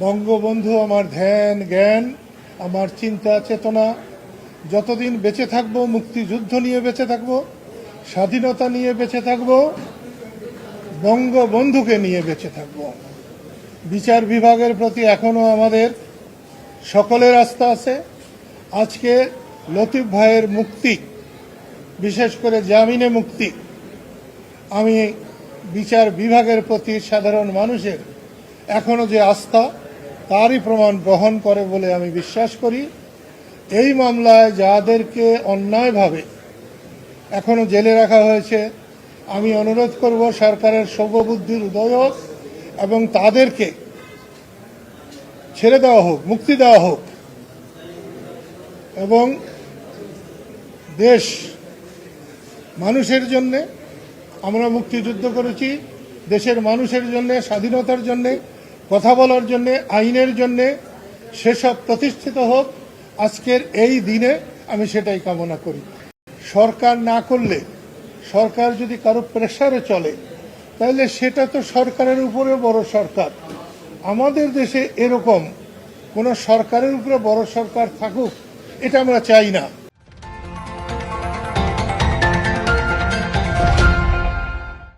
বঙ্গবন্ধু আমার ধ্যান জ্ঞান, আমার চিন্তা চেতনা। যতদিন বেঁচে থাকবো মুক্তিযুদ্ধ নিয়ে বেঁচে থাকবো, স্বাধীনতা নিয়ে বেঁচে থাকবো, বঙ্গবন্ধুকে নিয়ে বেঁচে থাকবো। বিচার বিভাগের প্রতি এখনো আমাদের সকলের আস্থা আছে। আজকে লতিফ ভাইয়ের মুক্তি, বিশেষ করে জামিনে মুক্তি, আমি বিচার বিভাগের প্রতি সাধারণ মানুষের এখনো যে আস্থা, তারই প্রমাণ বহন করে বলে আমি বিশ্বাস করি। এই মামলায় যাদেরকে অন্যায়ভাবে এখনো জেলে রাখা হয়েছে, আমি অনুরোধ করব সরকারের শুভবুদ্ধির উদয় হোক এবং তাদেরকে ছেড়ে দেওয়া হোক, মুক্তি দেওয়া হোক এবং দেশ মানুষের জন্যে, আমরা মুক্তিযুদ্ধ করেছি দেশের মানুষের জন্যে, স্বাধীনতার জন্যে, কথা বলার জন্যে, আইনের জন্যে, সেসব প্রতিষ্ঠিত হোক। আজকের এই দিনে আমি সেটাই কামনা করি। সরকার না করলে, সরকার যদি কারো প্রেসারে চলে, তাহলে সেটা তো সরকারের উপরে বড় সরকার। আমাদের দেশে এরকম কোনো সরকারের উপরে বড় সরকার থাকুক, এটা আমরা চাই না।